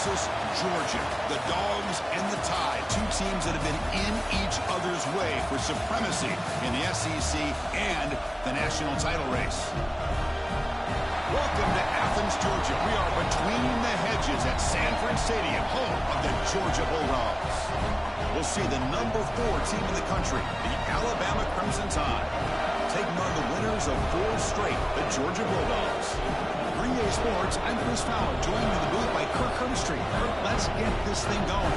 versus Georgia. The Dogs and the Tide, two teams that have been in each other's way for supremacy in the SEC and the national title race. Welcome to Athens, Georgia. We are between the hedges at Sanford Stadium, home of the Georgia Bulldogs. We'll see the number 4 team in the country, the Alabama Crimson Tide, taking on the winners of 4 straight, the Georgia Bulldogs. Green Day Sports, I'm Chris Fowler, joined in the booth by Kirk Herbstreit. Kirk, let's get this thing going.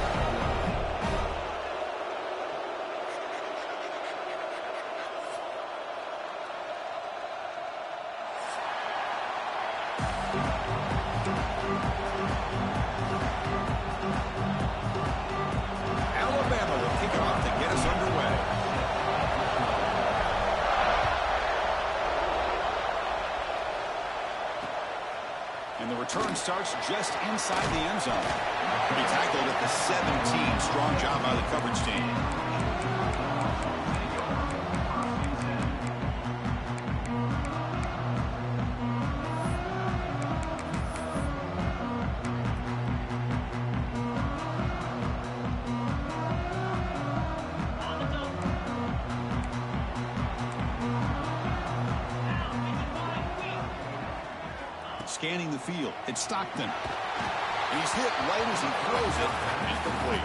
Alabama will kick it off to get us underway. And the return starts just inside the end zone. He tackled at the 17. Strong job by the coverage team. Scanning the field. It's Stockton. He's hit right as he throws it. Incomplete.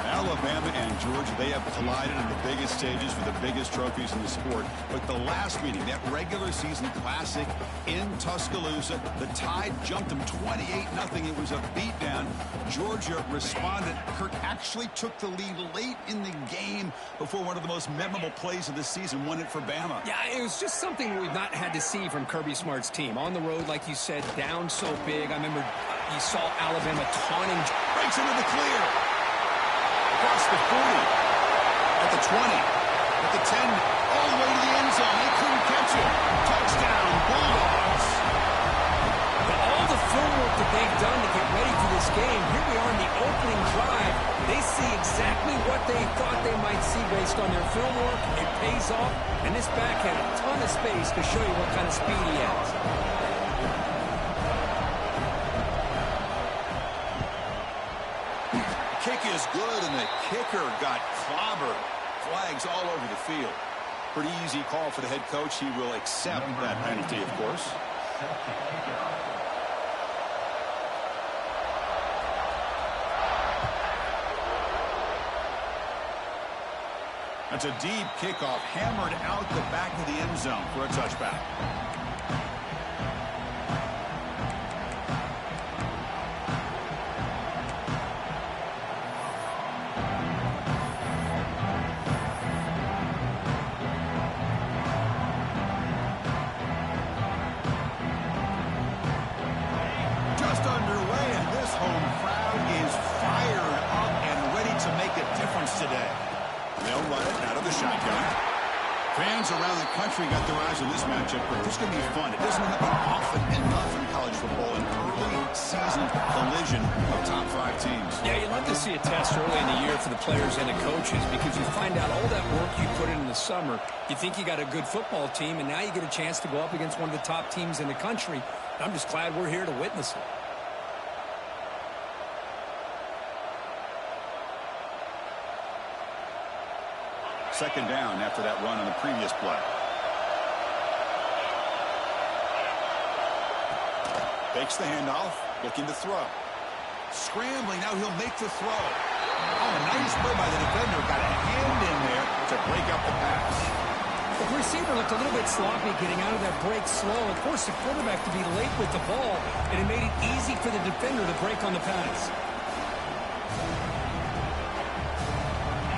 Alabama and Georgia, they have collided in the biggest stages for the biggest trophies in the sport. But the last meeting, that regular season classic in Tuscaloosa, the Tide jumped them 28-0. It was a beatdown. Georgia responded. Kirk actually took the lead late in the game before one of the most memorable plays of the season won it for Bama. Yeah, it was just something we've not had to see from Kirby Smart's team. On the road, like you said, down so big. I remember you saw Alabama taunting. Breaks into the clear. Across the 40. At the 20. At the 10. All the way to the end zone. They couldn't catch it. Touchdown, Bulldogs. All the film work that they've done to get ready for this game, here we are in the opening drive. They see exactly what they thought they might see based on their film work. It pays off, and this back had a ton of space to show you what kind of speed he has. Kick is good, and the kicker got clobbered. Flags all over the field. Pretty easy call for the head coach. He will accept that penalty, of course. That's a deep kickoff, hammered out the back of the end zone for a touchback. Just underway, and this home crowd is fired up and ready to make a difference today. They'll run it out of the shotgun. Fans around the country got their eyes on this matchup, but this is going to be fun. It doesn't happen often enough in college football, an early season collision of top 5 teams. Yeah, you love to see a test early in the year for the players and the coaches because you find out all that work you put in the summer. You think you got a good football team, and now you get a chance to go up against one of the top teams in the country. I'm just glad we're here to witness it. Second down after that run on the previous play. Fakes the handoff, looking to throw. Scrambling, now he'll make the throw. Oh, nice play by the defender. Got a hand in there to break up the pass. The receiver looked a little bit sloppy getting out of that break slow. It forced the quarterback to be late with the ball, and it made it easy for the defender to break on the pass.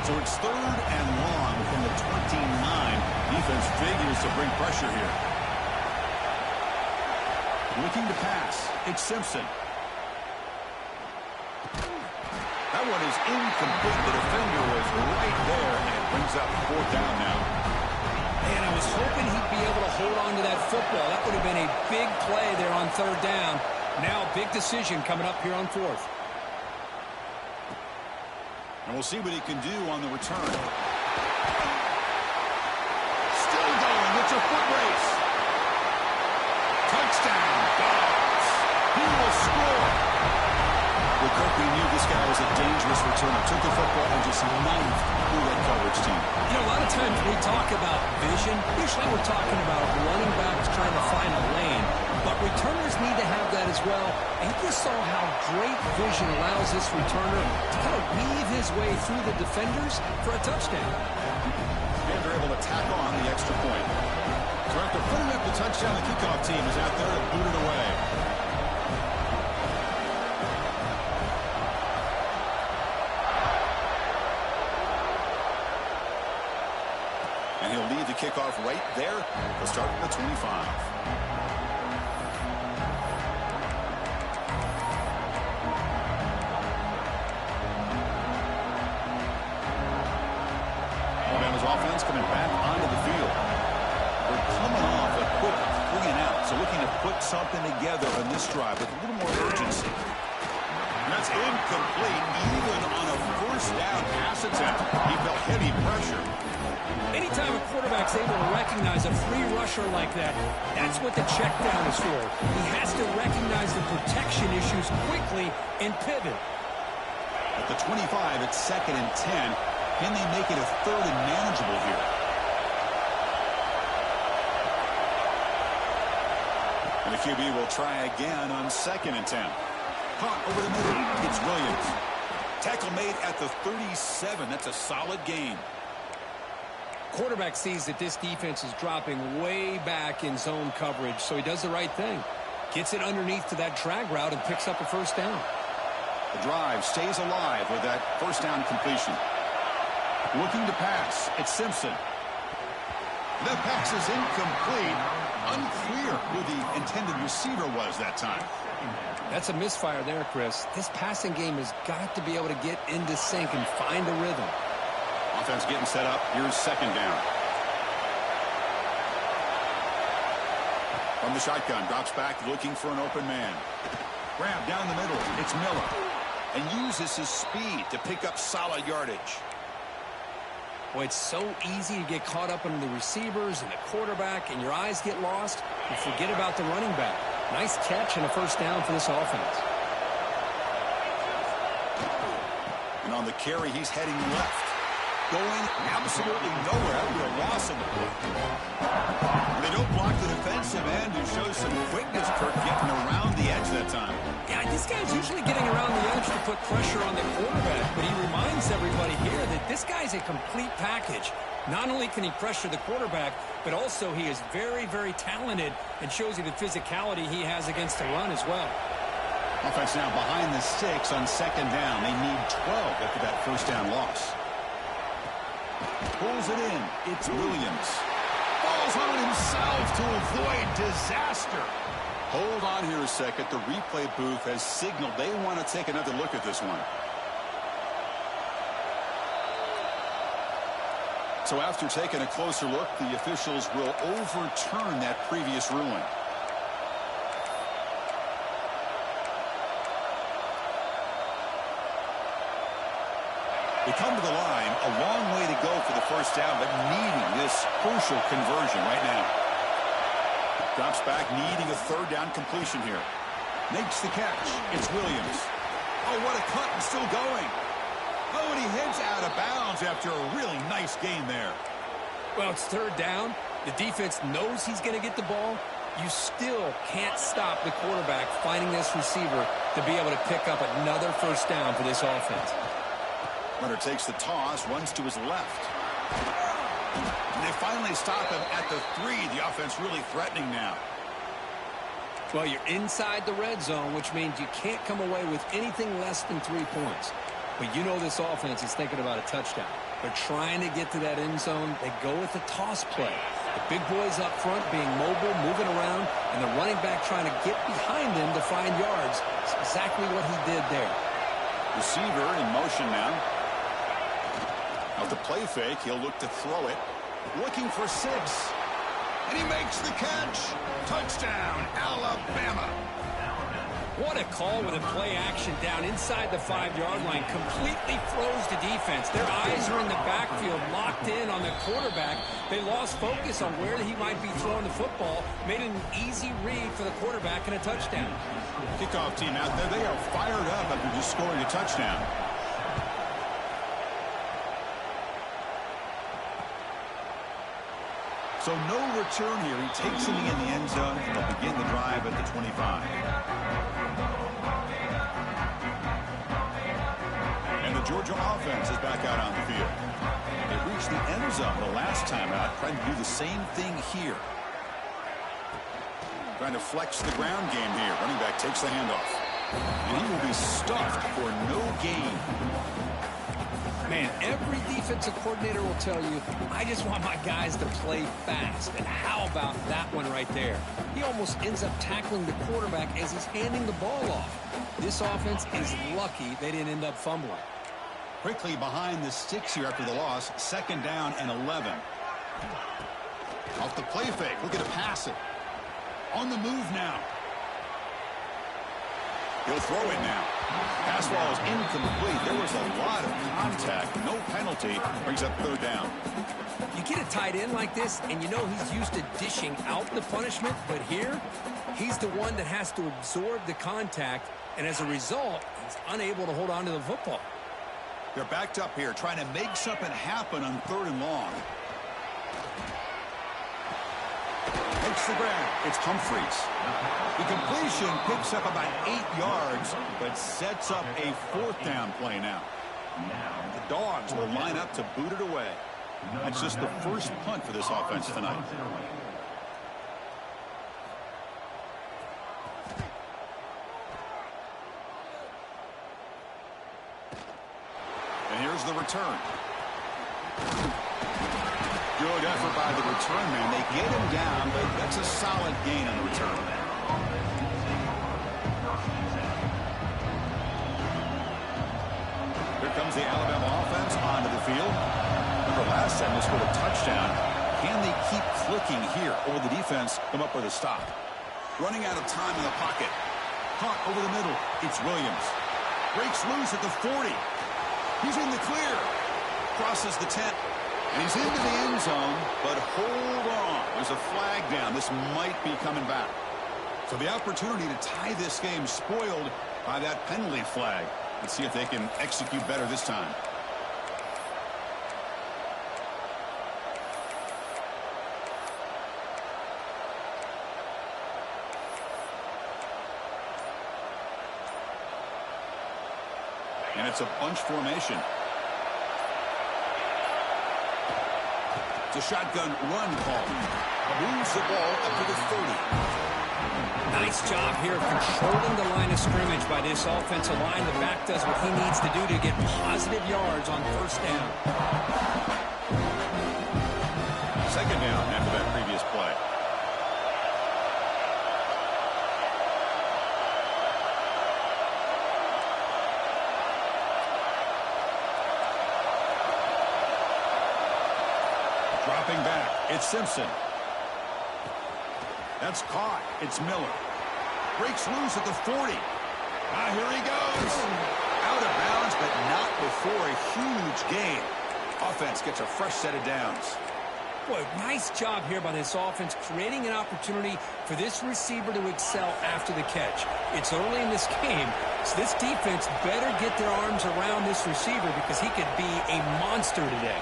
So it's 3rd and long from the 29. Defense figures to bring pressure here. Looking to pass. It's Simpson. That one is incomplete. The defender was right there, and it brings up 4th down now. Man, I was hoping he'd be able to hold on to that football. That would have been a big play there on 3rd down. Now a big decision coming up here on 4th. And we'll see what he can do on the return. Still going. It's a foot race. Touchdown, Dogs. He will score. The guy was a dangerous returner. Took the football and just knifed through that coverage team. You know, a lot of times we talk about vision. Usually we're talking about running backs trying to find a lane. But returners need to have that as well. And you saw how great vision allows this returner to kind of weave his way through the defenders for a touchdown. And they're able to tack on the extra point. So after putting up the touchdown, the kickoff team is out there to boot it away. And he'll lead the kickoff right there. He'll start at the 25. Alabama's offense coming back onto the field. We're coming off a quick 3 and out, so looking to put something together on this drive with a little more urgency. And that's incomplete, even on a first down pass attempt. He felt heavy pressure. Anytime a quarterback's able to recognize a free rusher like that, that's what the check down is for. He has to recognize the protection issues quickly and pivot. At the 25, it's 2nd and 10. Can they make it a 3rd and manageable here? And the QB will try again on 2nd and 10. Caught over the middle. It's Williams. Tackle made at the 37. That's a solid gain. Quarterback sees that this defense is dropping way back in zone coverage, so he does the right thing. Gets it underneath to that drag route and picks up a first down. The drive stays alive with that first down completion. Looking to pass. It's Simpson. The pass is incomplete. Unclear who the intended receiver was that time. That's a misfire there, Chris. This passing game has got to be able to get into sync and find a rhythm. Offense getting set up. Here's 2nd down. From the shotgun, drops back looking for an open man. Grab down the middle. It's Miller. And uses his speed to pick up solid yardage. Boy, it's so easy to get caught up in the receivers and the quarterback, and your eyes get lost. You forget about the running back. Nice catch and a first down for this offense. And on the carry, he's heading left. Going absolutely nowhere after a loss in the play. They don't block the defensive end, who shows some quickness, Kirk, getting around the edge that time. Yeah, this guy's usually getting around the edge to put pressure on the quarterback, but he reminds everybody here that this guy's a complete package. Not only can he pressure the quarterback, but also he is very, very talented and shows you the physicality he has against the run as well. Offense now behind the sticks on 2nd down. They need 12 after that first down loss. Pulls it in. It's Williams. Falls on it himself to avoid disaster. Hold on here a second. The replay booth has signaled they want to take another look at this one. So after taking a closer look, the officials will overturn that previous ruling. They come to the line, a long way to go for the first down, but needing this crucial conversion right now. Drops back, needing a 3rd down completion here. Makes the catch. It's Williams. Oh, what a cut, and still going. Oh, and he heads out of bounds after a really nice gain there. Well, it's 3rd down. The defense knows he's going to get the ball. You still can't stop the quarterback finding this receiver to be able to pick up another first down for this offense. Runner takes the toss, runs to his left. And they finally stop him at the 3. The offense really threatening now. Well, you're inside the red zone, which means you can't come away with anything less than 3 points. But you know this offense is thinking about a touchdown. They're trying to get to that end zone. They go with the toss play. The big boys up front being mobile, moving around, and the running back trying to get behind them to find yards. It's exactly what he did there. Receiver in motion now. Out the play fake, he'll look to throw it. Looking for 6. And he makes the catch. Touchdown, Alabama. What a call with a play action down inside the 5-yard line. Completely froze the defense. Their eyes are in the backfield, locked in on the quarterback. They lost focus on where he might be throwing the football. Made an easy read for for the quarterback and a touchdown. Kickoff team out there, they are fired up after just scoring a touchdown. So no return here. He takes it in the end zone, and they'll begin the drive at the 25. And the Georgia offense is back out on the field. They reached the end zone the last time out, trying to do the same thing here. Trying to flex the ground game here. Running back takes the handoff. And he will be stuffed for no gain. Man, every defensive coordinator will tell you, I just want my guys to play fast. And how about that one right there? He almost ends up tackling the quarterback as he's handing the ball off. This offense is lucky they didn't end up fumbling. Quickly behind the sticks here after the loss. Second down and 11. Off the play fake. Look at it pass it. On the move now. He'll throw it now. Pass ball is incomplete. There was a lot of contact. No penalty. Brings up third down. You get a tight end like this, and you know he's used to dishing out the punishment, but here, he's the one that has to absorb the contact, and as a result, he's unable to hold on to the football. They're backed up here, trying to make something happen on third and long. Makes the grab. It's Humphreys. The completion picks up about 8 yards, but sets up a fourth down play now. The Dogs will line up to boot it away. That's just the first punt for this offense tonight. And here's the return. Good effort by the return man. They get him down, but that's a solid gain on the return. Here comes the Alabama offense onto the field. Remember last time they scored a touchdown. Can they keep clicking here, or will the defense come up with a stop? Running out of time in the pocket. Caught over the middle. It's Williams. Breaks loose at the 40. He's in the clear. Crosses the 10. And he's into the end zone, but hold on. There's a flag down. This might be coming back. So the opportunity to tie this game spoiled by that penalty flag. Let's see if they can execute better this time. And it's a bunch formation. It's a shotgun run call. Moves the ball up to the 30. Nice job here controlling the line of scrimmage by this offensive line. The back does what he needs to do to get positive yards on first down. Second down after that previous play. Dropping back, it's Simpson. That's caught. It's Miller. Breaks loose at the 40. Here he goes. Out of bounds, but not before a huge gain. Offense gets a fresh set of downs. Boy, nice job here by this offense, creating an opportunity for this receiver to excel after the catch. It's early in this game, so this defense better get their arms around this receiver because he could be a monster today.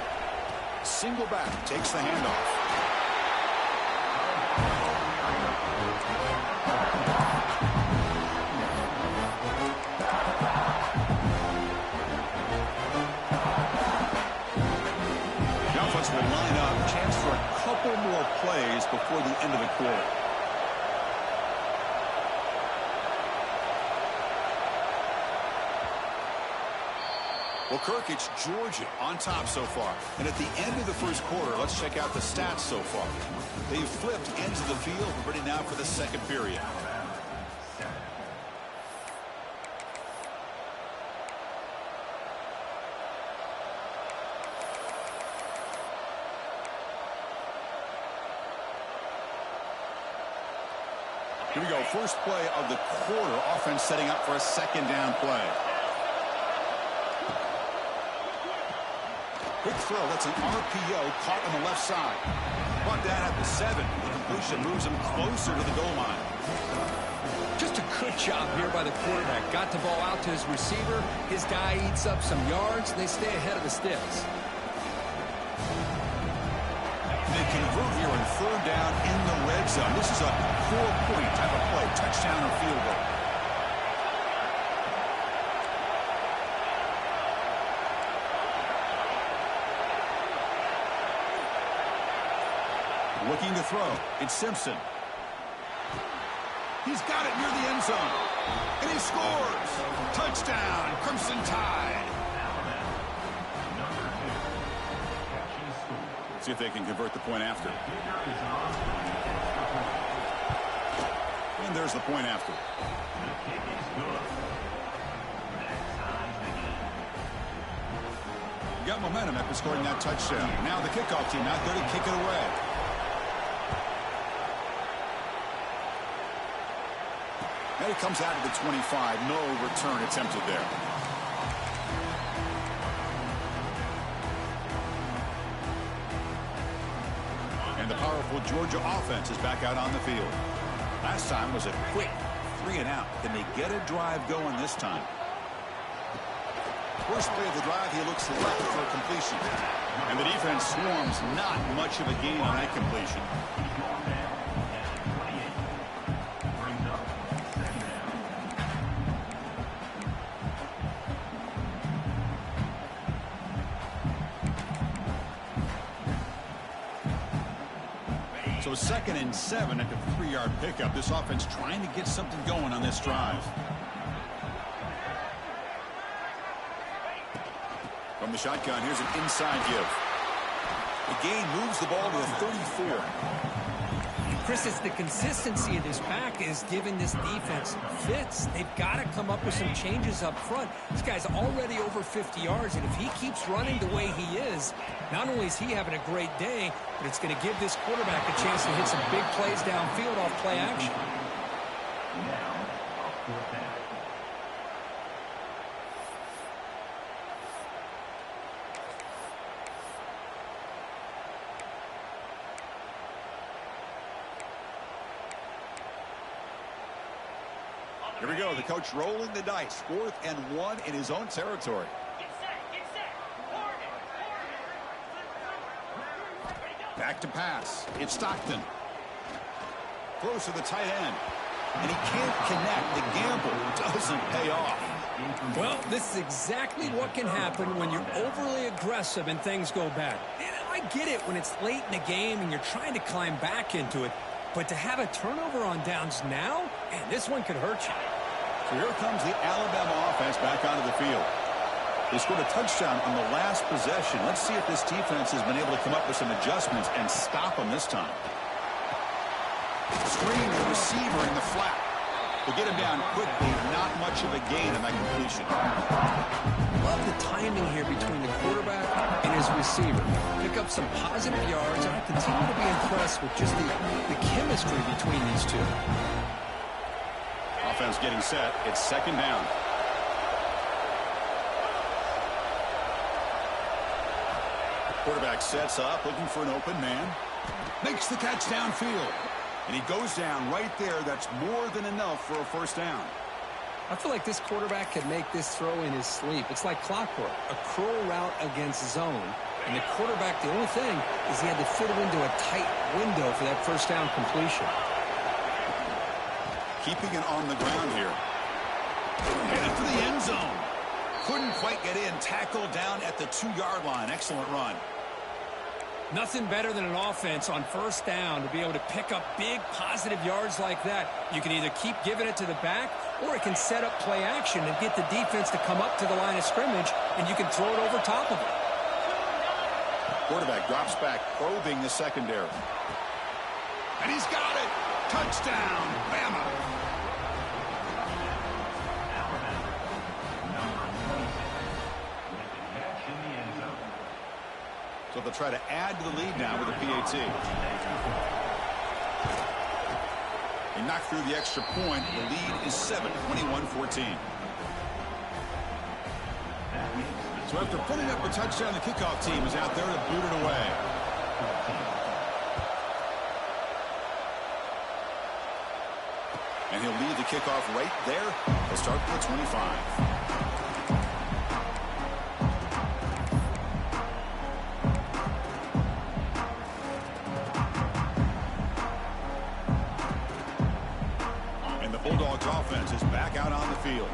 Single back takes the handoff. The offense will line up. Chance for a couple more plays before the end of the quarter. Well, Kirk, it's Georgia on top so far. And at the end of the first quarter, let's check out the stats so far. They've flipped ends of the field. We're ready now for the second period. Here we go. First play of the quarter. Offense setting up for a second down play. Quick throw. That's an RPO caught on the left side. Brought down at the 7. The completion moves him closer to the goal line. job here by the quarterback. Got the ball out to his receiver. His guy eats up some yards. They stay ahead of the sticks. They convert here on third down in the red zone. This is a 4-point type of play, touchdown or field goal. Looking to throw. It's Simpson. He's got it near the end zone. And he scores. Touchdown, Crimson Tide. See if they can convert the point after. And there's the point after. You got momentum after scoring that touchdown. Now the kickoff team out there to kick it away. And it comes out of the 25. No return attempted there. And the powerful Georgia offense is back out on the field. Last time was a quick 3-and-out. Can they get a drive going this time? First play of the drive, he looks left for a completion. And the defense swarms, not much of a gain on that completion. So 2nd and 7 at the 3-yard pickup. This offense trying to get something going on this drive. From the shotgun, here's an inside give. The gain moves the ball to the 34. Chris, it's the consistency of this pack is giving this defense fits. They've got to come up with some changes up front. This guy's already over 50 yards, and if he keeps running the way he is, not only is he having a great day, but it's going to give this quarterback a chance to hit some big plays downfield off play action. Here we go. The coach rolling the dice. 4th and 1 in his own territory. Back to pass. It's Stockton. Throws to the tight end. And he can't connect. The gamble doesn't pay off. Well, this is exactly what can happen when you're overly aggressive and things go bad. And I get it when it's late in the game and you're trying to climb back into it. But to have a turnover on downs now, man, this one could hurt you. So here comes the Alabama offense back onto the field. They scored a touchdown on the last possession. Let's see if this defense has been able to come up with some adjustments and stop them this time. Screen the receiver in the flat. They get him down quickly. Not much of a gain on that completion. Love the timing here between the quarterback and his receiver. Pick up some positive yards, and I continue to be impressed with just the chemistry between these two. Offense getting set. It's 2nd down. Quarterback sets up, looking for an open man. Makes the catch downfield. And he goes down right there. That's more than enough for a 1st down. I feel like this quarterback could make this throw in his sleep. It's like clockwork, a curl route against zone. And the quarterback, the only thing is he had to fit it into a tight window for that 1st down completion. Keeping it on the ground here. Headed for the end zone. Couldn't quite get in. Tackled down at the 2-yard line. Excellent run. Nothing better than an offense on 1st down to be able to pick up big positive yards like that. You can either keep giving it to the back, or it can set up play action and get the defense to come up to the line of scrimmage, and you can throw it over top of it. Quarterback drops back, probing the secondary. And he's got it. Touchdown, Bama. So they'll try to add to the lead now with a PAT. They knock through the extra point. The lead is 7, 21-14. So after putting up a touchdown, the kickoff team is out there to boot it away. And he'll lead the kickoff right there. He'll start from the 25. Bulldogs offense is back out on the field.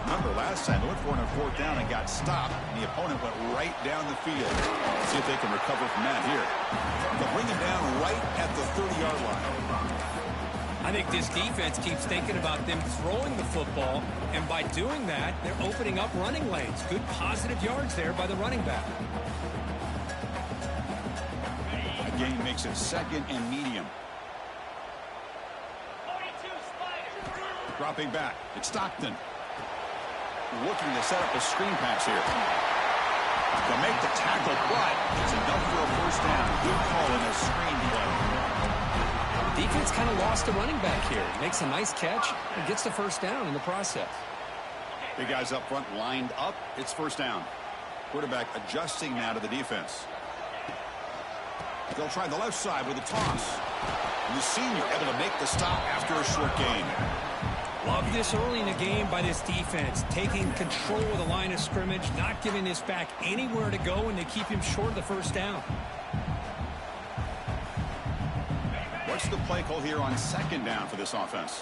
Remember, last time they went for it on 4th down and got stopped, and the opponent went right down the field. Let's see if they can recover from that here. They'll bring him down right at the 30-yard line. I think this defense keeps thinking about them throwing the football, and by doing that, they're opening up running lanes. Good positive yards there by the running back. A gain makes it 2nd and medium. Dropping back. It's Stockton. Looking to set up a screen pass here. They'll make the tackle, but it's enough for a 1st down. Good call in a screen play. Defense kind of lost the running back here. Makes a nice catch and gets the 1st down in the process. Big guys up front lined up. It's 1st down. Quarterback adjusting now to the defense. They'll try the left side with a toss. And the senior able to make the stop after a short gain. Love this early in the game by this defense, taking control of the line of scrimmage, not giving this back anywhere to go, and they keep him short of the 1st down. What's the play call here on 2nd down for this offense?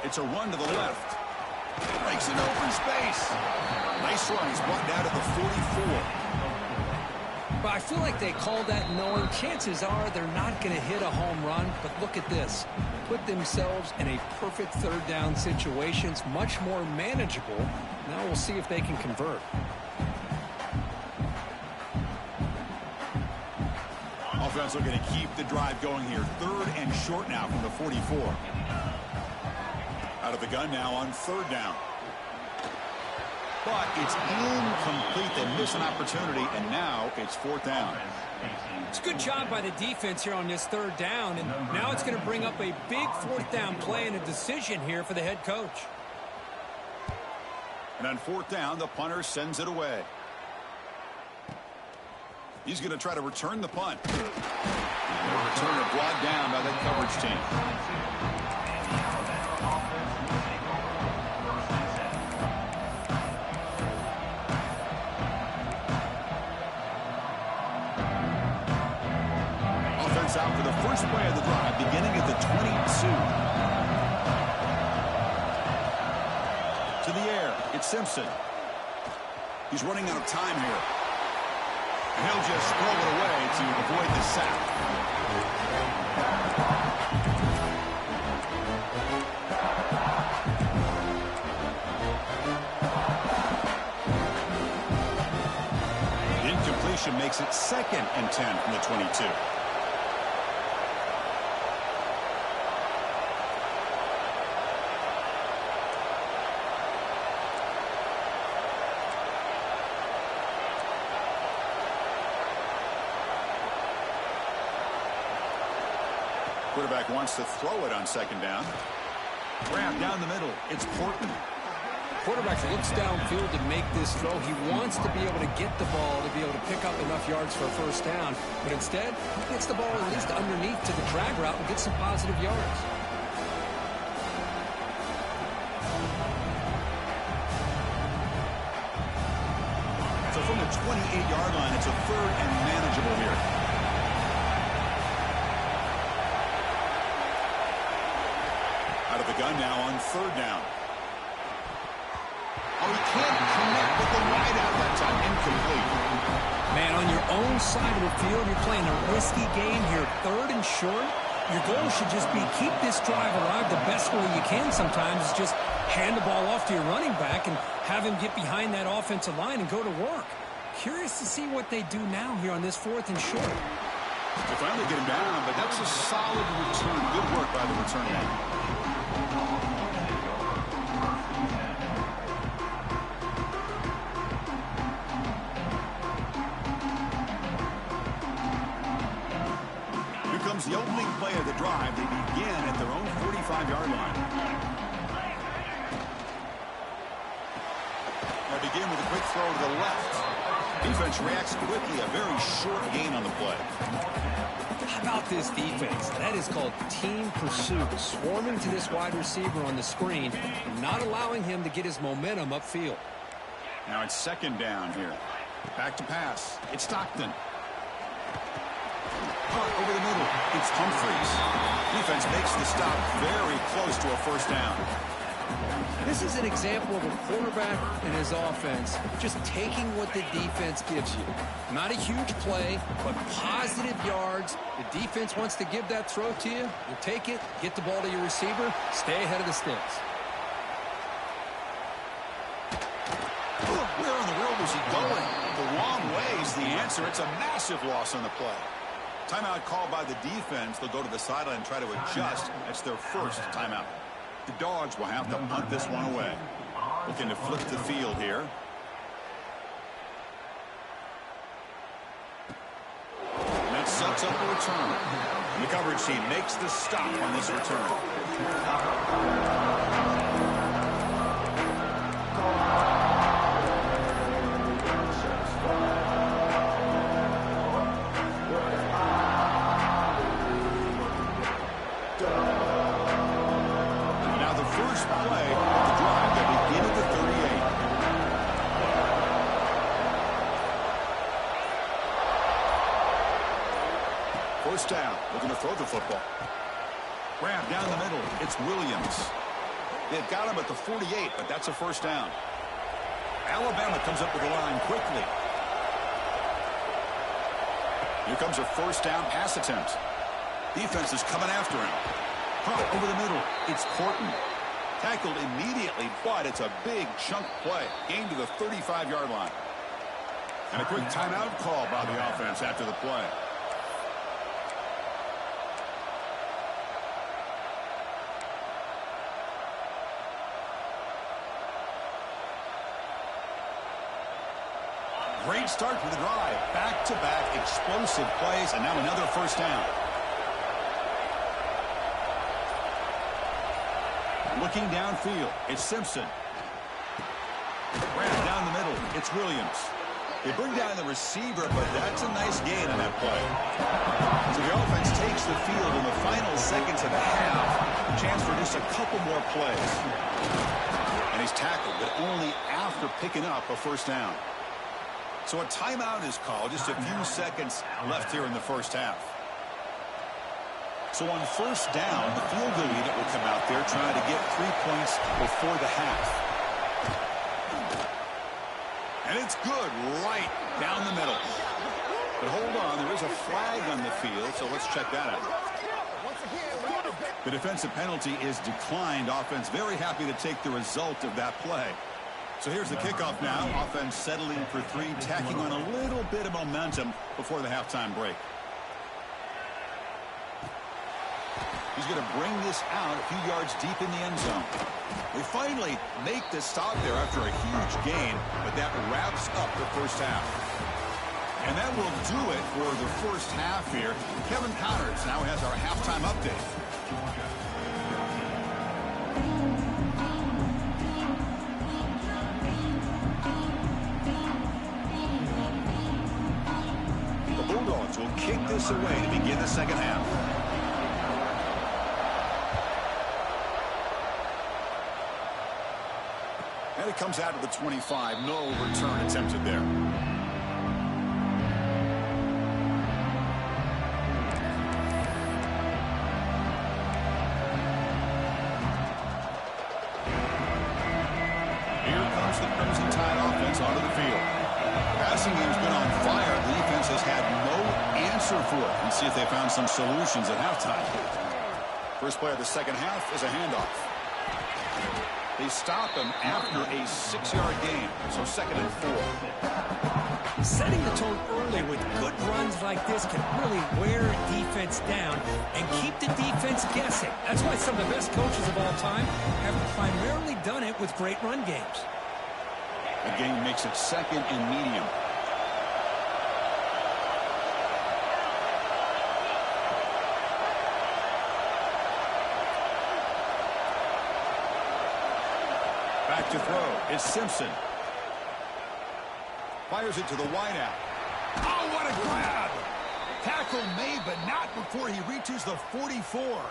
It's a run to the left. Breaks an open space. Nice run. He's brought down to the 44. But I feel like they called that knowing chances are they're not going to hit a home run. But look at this. Put themselves in a perfect 3rd down situation. It's much more manageable. Now we'll see if they can convert. Offense looking to keep the drive going here. 3rd and short now from the 44. Out of the gun now on 3rd down. But it's incomplete. They miss an opportunity, and now it's 4th down. It's a good job by the defense here on this 3rd down, and now it's going to bring up a big 4th down play and a decision here for the head coach. And on 4th down, the punter sends it away. He's going to try to return the punt. The returner brought down by that coverage team. Out for the first play of the drive, beginning at the 22. To the air, it's Simpson. He's running out of time here. And he'll just throw it away to avoid the sack. Incompletion makes it 2nd and 10 from the 22. Quarterback wants to throw it on 2nd down. Grab down the middle. It's Portman. Quarterback looks downfield to make this throw. He wants to be able to get the ball to be able to pick up enough yards for a 1st down. But instead, he gets the ball at least underneath to the drag route and gets some positive yards. So from the 28-yard line, it's a 3rd and manageable here. Out of the gun now on 3rd down. Oh, he can't connect with the wideout that time. Incomplete. Man, on your own side of the field, you're playing a risky game here. 3rd and short. Your goal should just be keep this drive alive the best way you can sometimes. Is just hand the ball off to your running back and have him get behind that offensive line and go to work. Curious to see what they do now here on this 4th and short. They finally get him down, but that was a solid return. Good work by the return man. Here comes the opening play of the drive. They begin at their own 45-yard line. They begin with a quick throw to the left. Defense reacts quickly. A very short gain on the play. this defense. That is called team pursuit. Swarming to this wide receiver on the screen and not allowing him to get his momentum upfield. Now it's second down here. Back to pass. It's Stockton. Punt over the middle. It's Humphreys. Defense makes the stop very close to a first down. This is an example of a quarterback and his offense just taking what the defense gives you. Not a huge play, but positive yards. The defense wants to give that throw to you. You take it, get the ball to your receiver, stay ahead of the sticks. Where in the world was he going? The wrong way is the answer. It's a massive loss on the play. Timeout called by the defense. They'll go to the sideline and try to adjust. That's their first timeout. The Dogs will have to punt this one away. Looking to flip the field here. And that sets up a return. The coverage team makes the stop on this return. First down, looking to throw the football. Grab down the middle. It's Williams. They've got him at the 48, but that's a first down. Alabama comes up with the line quickly. Here comes a first down pass attempt. Defense is coming after him. Punt over the middle. It's Horton. Tackled immediately, but it's a big chunk play. Gained to the 35-yard line. And a quick timeout call by the offense after the play. Great start for the drive. Back-to-back explosive plays, and now another first down. Looking downfield, it's Simpson. Grab down the middle, it's Williams. They bring down the receiver, but that's a nice gain on that play. So the offense takes the field in the final seconds of the half. Chance for just a couple more plays. And he's tackled, but only after picking up a first down. So a timeout is called. Just a few seconds left here in the first half. So on first down, the field goal unit will come out there trying to get 3 points before the half. And it's good right down the middle. But hold on, there is a flag on the field, so let's check that out. The defensive penalty is declined. Offense very happy to take the result of that play. So here's the kickoff now. Offense settling for three, tacking on a little bit of momentum before the halftime break. He's going to bring this out a few yards deep in the end zone. They finally make the stop there after a huge gain, but that wraps up the first half. And that will do it for the first half here. Kevin Connors now has our halftime update. Will kick this away to begin the second half. And it comes out of the 25. No return attempted there. Here comes the Crimson Tide offense onto the field. Passing game's been on fire. The defense has had no answer for it. And see if they found some solutions at halftime. First play of the second half is a handoff. They stop him after a 6-yard gain. So second and 4. Setting the tone early with good runs like this can really wear a defense down and keep the defense guessing. That's why some of the best coaches of all time have primarily done it with great run games. The game makes it second and medium. Back to throw. It's Simpson. Fires it to the wideout. Oh, what a grab! Tackle made, but not before he reaches the 44.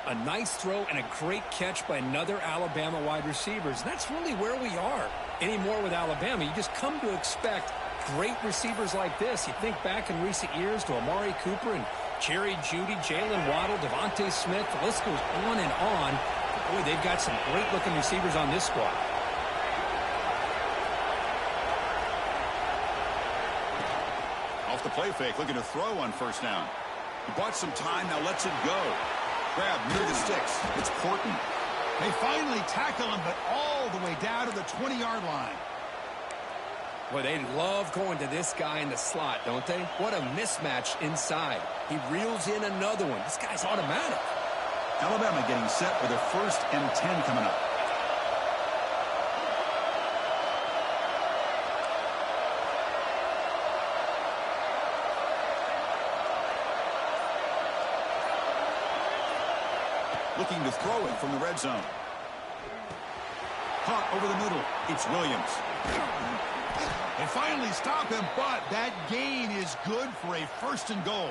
A nice throw and a great catch by another Alabama wide receivers. And that's really where we are anymore with Alabama. You just come to expect great receivers like this. You think back in recent years to Amari Cooper and Jerry Jeudy, Jalen Waddle, Devontae Smith. The list goes on and on. Boy, they've got some great-looking receivers on this squad. Off the play fake, looking to throw on first down. He bought some time, now lets it go. Grab near the sticks. It's Porton. They finally tackle him, but all the way down to the 20-yard line. Boy, they love going to this guy in the slot, don't they? What a mismatch inside. He reels in another one. This guy's automatic. Alabama getting set for their 1st and 10 coming up. Looking to throw it from the red zone. Caught over the middle. It's Williams. They finally stop him, but that gain is good for a 1st and goal.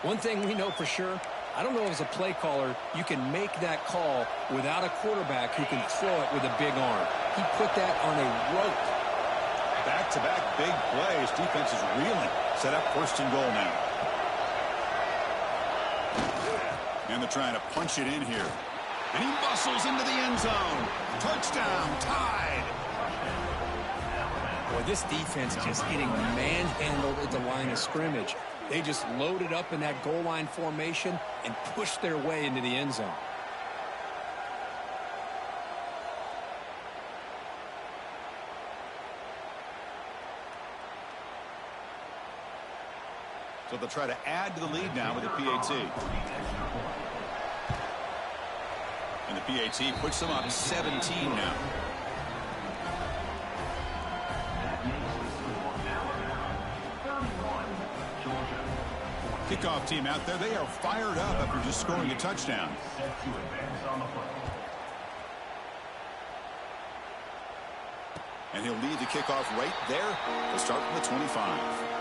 One thing we know for sure, I don't know as a play caller, you can make that call without a quarterback who can throw it with a big arm. He put that on a rope. Back-to-back big plays. Defense is reeling. Set up 1st and goal now. And they're trying to punch it in here. And he muscles into the end zone. Touchdown, tied. Boy, this defense just getting manhandled at the line of scrimmage. They just loaded up in that goal line formation and pushed their way into the end zone. So they'll try to add to the lead now with the PAT. And the PAT puts them up 17 now. Kickoff team out there. They are fired up after just scoring a touchdown. And he'll lead the kickoff right there. They'll start from the 25.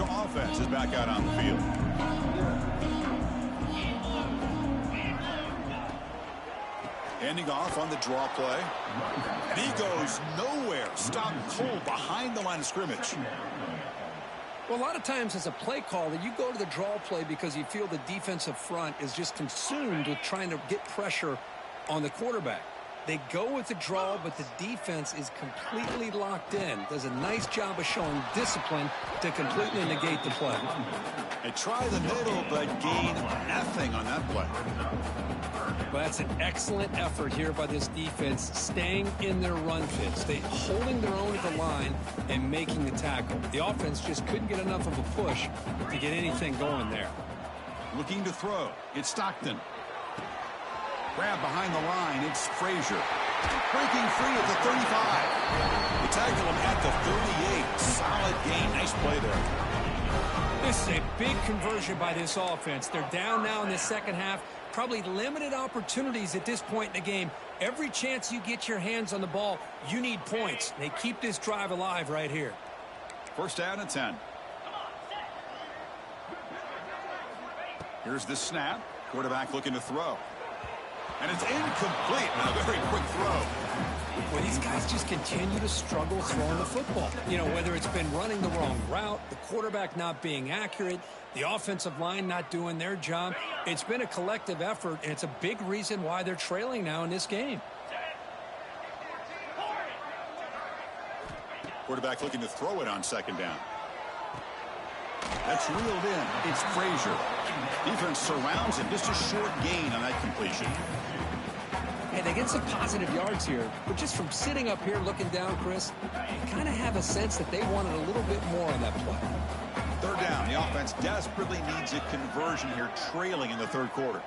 Offense is back out on the field. Handing off on the draw play. And he goes nowhere. Stopped cold behind the line of scrimmage. Well, a lot of times as a play caller, you go to the draw play because you feel the defensive front is just consumed with trying to get pressure on the quarterback. They go with the draw, but the defense is completely locked in. Does a nice job of showing discipline to completely negate the play. They try the middle, but gain nothing on that play. Well, that's an excellent effort here by this defense, staying in their run fit, holding their own at the line and making the tackle. The offense just couldn't get enough of a push to get anything going there. Looking to throw. It's Stockton. Grab behind the line. It's Frazier. Breaking free at the 35. They tackle him at the 38. Solid gain. Nice play there. This is a big conversion by this offense. They're down now in the second half. Probably limited opportunities at this point in the game. Every chance you get your hands on the ball, you need points. They keep this drive alive right here. 1st down and 10. Here's the snap. Quarterback looking to throw. And it's incomplete. A very quick throw. Well, these guys just continue to struggle throwing the football. You know, whether it's been running the wrong route, the quarterback not being accurate, the offensive line not doing their job. It's been a collective effort, and it's a big reason why they're trailing now in this game. Quarterback looking to throw it on 2nd down. That's reeled in. It's Frazier. Defense surrounds him. Just a short gain on that completion. Hey, they get some positive yards here, but just from sitting up here looking down, Chris, you kind of have a sense that they wanted a little bit more on that play. 3rd down. The offense desperately needs a conversion here, trailing in the 3rd quarter.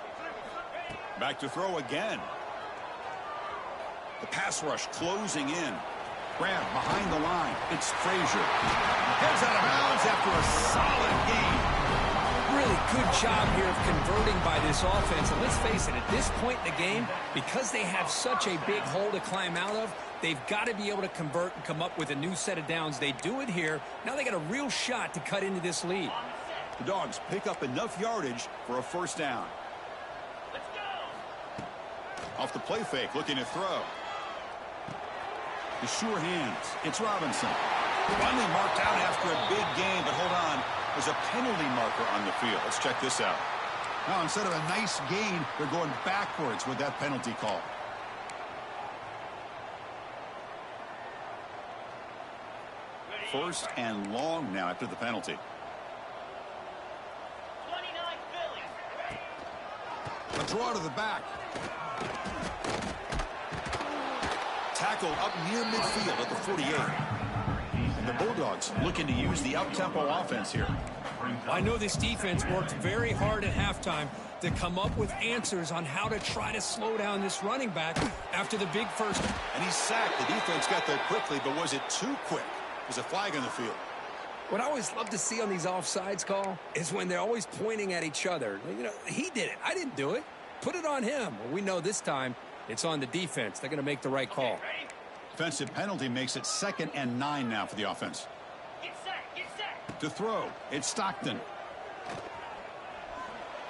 Back to throw again. The pass rush closing in. Grab behind the line. It's Frazier. Heads out of bounds after a solid game. Really good job here of converting by this offense. And let's face it, at this point in the game, because they have such a big hole to climb out of, they've got to be able to convert and come up with a new set of downs. They do it here. Now they got a real shot to cut into this lead. The Dogs pick up enough yardage for a first down. Let's go. Off the play fake, looking to throw. The sure hands. It's Robinson. Finally marked out after a big game, but hold on. There's a penalty marker on the field. Let's check this out. Now, instead of a nice gain, they're going backwards with that penalty call. First and long now after the penalty. 29 Philly. A draw to the back. Tackle up near midfield at the 48. And the Bulldogs looking to use the up-tempo offense here. I know this defense worked very hard at halftime to come up with answers on how to try to slow down this running back after the big first. And he's sacked. The defense got there quickly, but was it too quick? There's a flag on the field. What I always love to see on these offsides call is when they're always pointing at each other. You know, he did it. I didn't do it. Put it on him. Well, we know this time it's on the defense. They're going to make the right call. Defensive penalty makes it 2nd and 9 now for the offense. Get set. Get set. To throw, it's Stockton.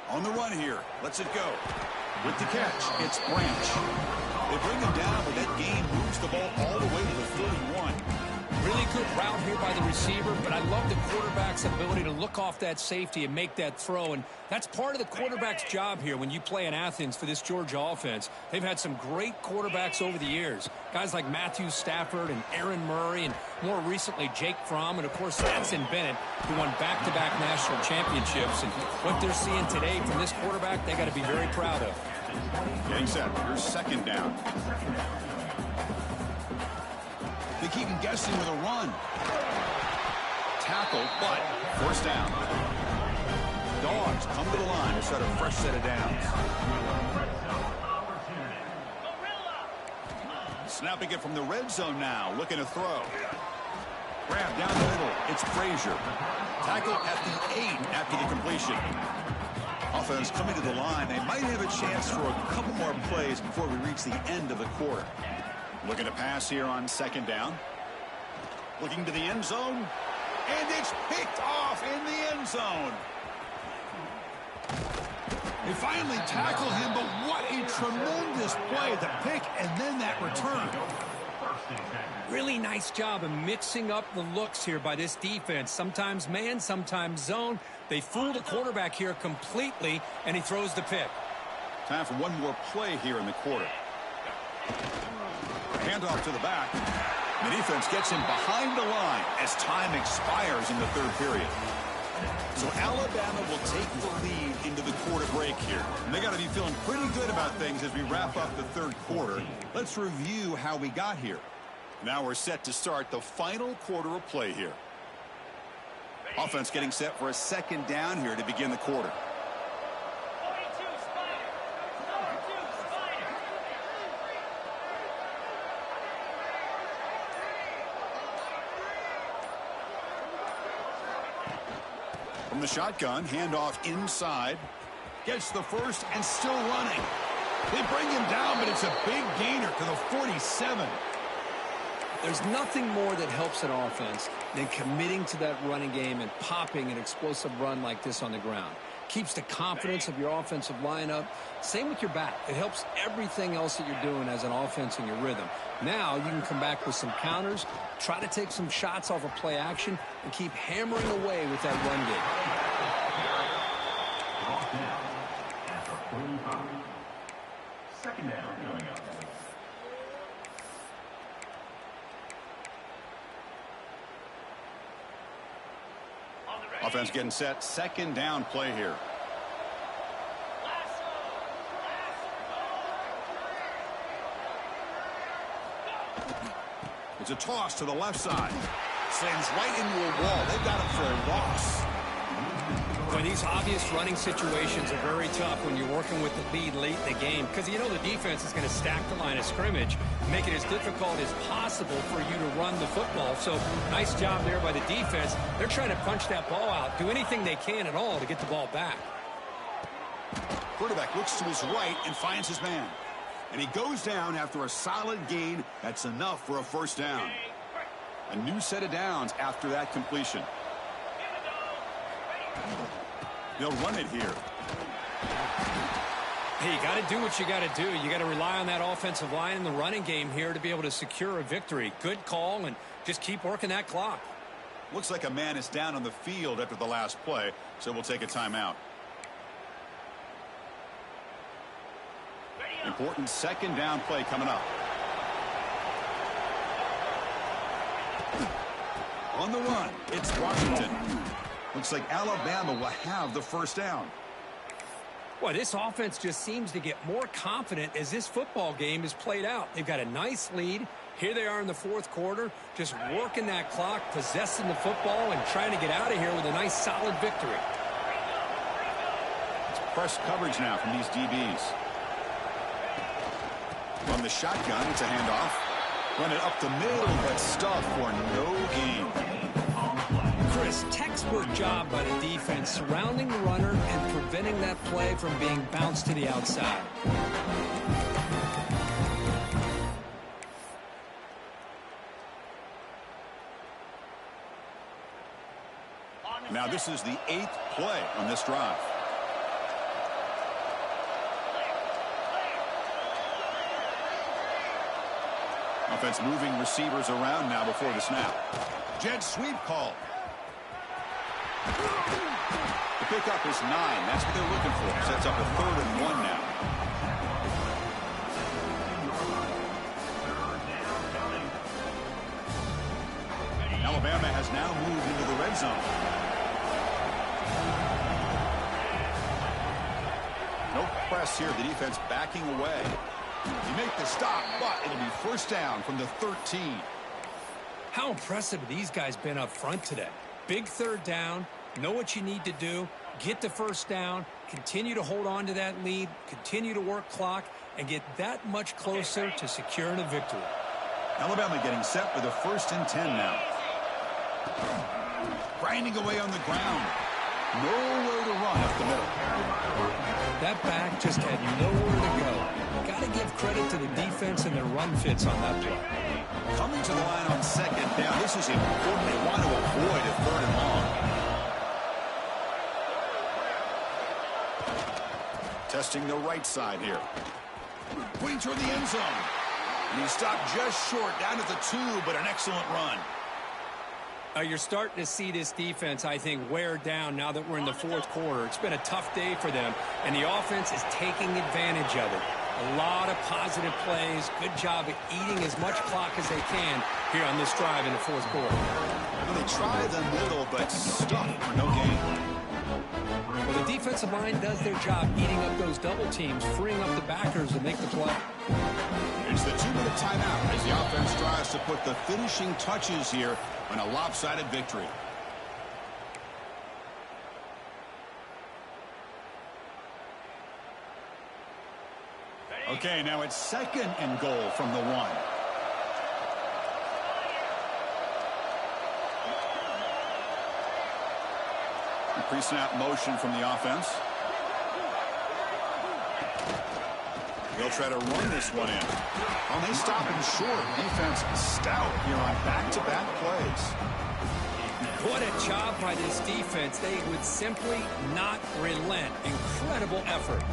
On the run here. Lets it go. With the catch, it's Branch. They bring him down, but that gain moves the ball all the way to the 31. Really good route here by the receiver, but I love the quarterback's ability to look off that safety and make that throw, and that's part of the quarterback's job here when you play in Athens for this Georgia offense. They've had some great quarterbacks over the years, guys like Matthew Stafford and Aaron Murray, and more recently Jake Fromm, and of course Stetson Bennett, who won back-to-back national championships. And what they're seeing today from this quarterback, they got to be very proud of. Getting set. Here's 2nd down. They keep him guessing with a run. Tackle, but first down. Dogs come to the line to start a fresh set of downs. Snapping it from the red zone now, looking to throw. Grab down the middle. It's Frazier. Tackle at the 8 after the completion. Offense coming to the line. They might have a chance for a couple more plays before we reach the end of the quarter. Looking to pass here on 2nd down. Looking to the end zone. And it's picked off in the end zone. They finally tackle him, but what a tremendous play. The pick and then that return. Really nice job of mixing up the looks here by this defense. Sometimes man, sometimes zone. They fool the quarterback here completely, and he throws the pick. Time for one more play here in the quarter. Handoff to the back. The defense gets him behind the line as time expires in the 3rd period. So Alabama will take the lead into the quarter break here. And they got to be feeling pretty good about things as we wrap up the 3rd quarter. Let's review how we got here. Now we're set to start the final quarter of play here. Offense getting set for a 2nd down here to begin the quarter. 42 Spider. Number 2 Spider. From the shotgun, handoff inside. Gets the first and still running. They bring him down, but it's a big gainer to the 47. There's nothing more that helps an offense than committing to that running game and popping an explosive run like this on the ground. Keeps the confidence of your offensive lineup. Same with your back. It helps everything else that you're doing as an offense in your rhythm. Now you can come back with some counters, try to take some shots off of play action, and keep hammering away with that run game. 2nd down coming up. Offense getting set. 2nd down play here. It's a toss to the left side. Sends right into a wall. They've got him for a loss. The Well, these obvious running situations are very tough when you're working with the lead late in the game because you know the defense is going to stack the line of scrimmage, make it as difficult as possible for you to run the football. So nice job there by the defense. They're trying to punch that ball out, do anything they can at all to get the ball back. Quarterback looks to his right and finds his man. And he goes down after a solid gain. That's enough for a first down. A new set of downs after that completion. They'll run it here. Hey, you got to do what you got to do. You got to rely on that offensive line in the running game here to be able to secure a victory. Good call, and just keep working that clock. Looks like a man is down on the field after the last play, so we'll take a timeout. Important second down play coming up. On the run, it's Washington. Looks like Alabama will have the first down. Well, this offense just seems to get more confident as this football game is played out. They've got a nice lead. Here they are in the fourth quarter, just working that clock, possessing the football, and trying to get out of here with a nice, solid victory. It's press coverage now from these DBs. From the shotgun, it's a handoff. Run it up the middle, but stuff for no gain. Chris, textbook job by the defense surrounding the runner and preventing that play from being bounced to the outside. Now this is the 8th play on this drive. Offense moving receivers around now before the snap. Jet sweep call. The pickup is 9. That's what they're looking for. Sets up a 3rd and 1 now. Alabama has now moved into the red zone. No press here. The defense backing away. You make the stop, but it'll be first down from the 13. How impressive have these guys been up front today? Big third down, know what you need to do, get the first down, continue to hold on to that lead, continue to work clock, and get that much closer to securing a victory. Alabama getting set for the 1st and 10 now. Grinding away on the ground. Nowhere to run up the middle. That back just had nowhere to go. Got to give credit to the defense and their run fits on that play. Coming to the line on 2nd down. This is important. They want to avoid a 3rd and long. Testing the right side here. Going toward the end zone. And he stopped just short, down at the 2, but an excellent run. You're starting to see this defense, I think, wear down now that we're in the fourth quarter. It's been a tough day for them, and the offense is taking advantage of it. A lot of positive plays. Good job at eating as much clock as they can here on this drive in the fourth quarter. Well, they try the middle, but stuck for no gain. Well, the defensive line does their job eating up those double teams, freeing up the backers to make the play. It's the 2-minute timeout as the offense tries to put the finishing touches here on a lopsided victory. Okay, now it's 2nd and goal from the 1. Pre-snap motion from the offense. They'll try to run this one in. Oh, they stop him short. Defense stout here on back-to-back plays. What a job by this defense. They would simply not relent. Incredible effort.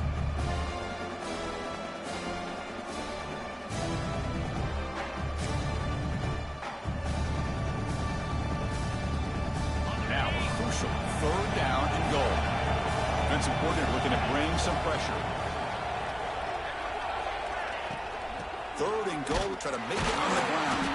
Now a crucial 3rd down and goal. Defensive coordinator looking to bring some pressure. 3rd and goal, try to make it on the ground.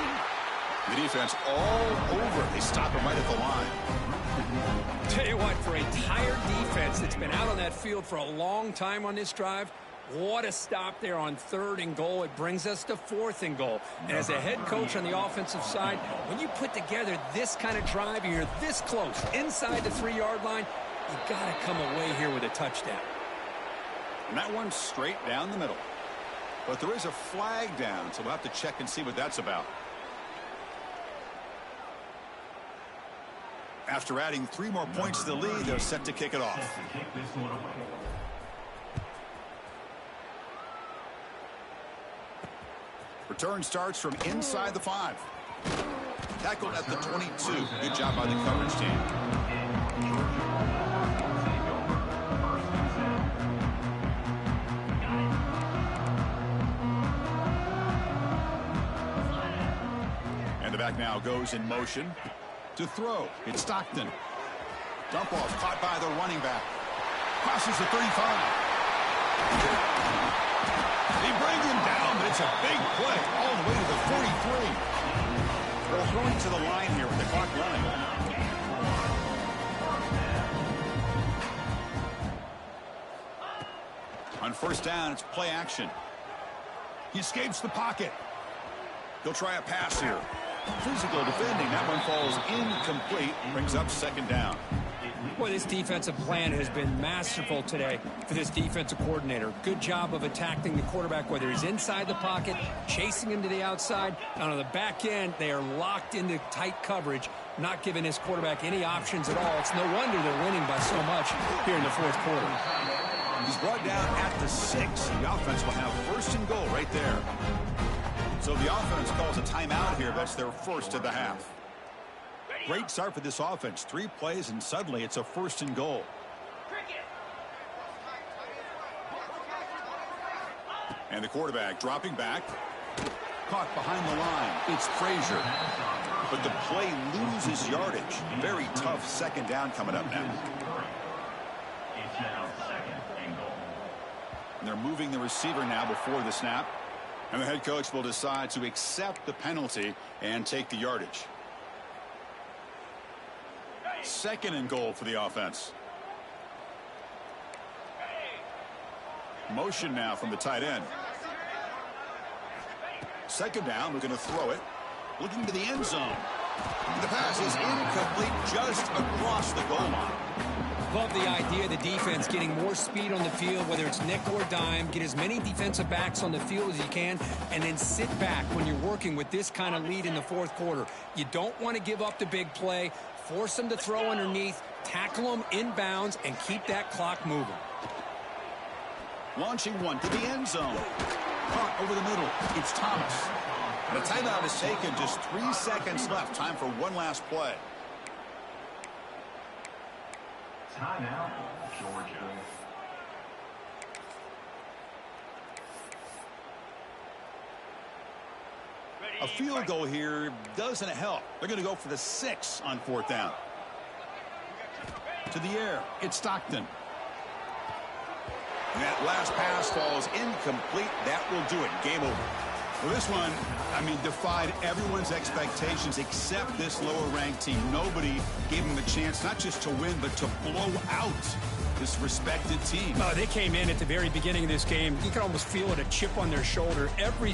The defense all over it. They stop him right at the line. Tell you what, for a tired defense that's been out on that field for a long time on this drive, what a stop there on 3rd and goal. It brings us to 4th and goal. And as a head coach on the offensive side, when you put together this kind of drive, you're this close inside the 3-yard line, You got to come away here with a touchdown. And that one's straight down the middle. But there is a flag down, so we'll have to check and see what that's about. After adding 3 more points to the lead, they're set to kick it off. Return starts from inside the 5. Tackled at the 22. Good job by the coverage team. And the back now goes in motion to throw. It's Stockton. Dump off caught by the running back. Crosses the 35. They bring him down, but it's a big play all the way to the 43. They're throwing to the line here with the clock running. On first down, it's play action. He escapes the pocket. He'll try a pass here. Physical defending. That one falls incomplete. Brings up second down. Boy, this defensive plan has been masterful today for this defensive coordinator. Good job of attacking the quarterback, whether he's inside the pocket, chasing him to the outside. And on the back end, they are locked into tight coverage, not giving this quarterback any options at all. It's no wonder they're winning by so much here in the fourth quarter. He's brought down at the 6. The offense will have first and goal right there. So the offense calls a timeout here. That's their first of the half. Great start for this offense. 3 plays, and suddenly it's a first and goal. And the quarterback dropping back. Caught behind the line. It's Frazier. But the play loses yardage. Very tough second down coming up now. It's now second and goal. And they're moving the receiver now before the snap. And the head coach will decide to accept the penalty and take the yardage. Second and goal for the offense. Motion now from the tight end. Second down, we're going to throw it. Looking to the end zone. The pass is incomplete just across the goal line. Love the idea of the defense getting more speed on the field, whether it's nickel or dime. Get as many defensive backs on the field as you can, and then sit back when you're working with this kind of lead in the fourth quarter. You don't want to give up the big play. Force them to throw underneath, tackle them inbounds, and keep that clock moving. Launching one to the end zone. Caught over the middle. It's Thomas. And a timeout is taken. Just 3 seconds left. Time for one last play. Timeout, Georgia. A field goal here doesn't help. They're going to go for the 6 on fourth down. To the air. It's Stockton. And that last pass falls incomplete. That will do it. Game over. Well, this one, defied everyone's expectations except this lower-ranked team. Nobody gave them a chance not just to win, but to blow out this respected team. They came in at the very beginning of this game. You could almost feel it, a chip on their shoulder. Every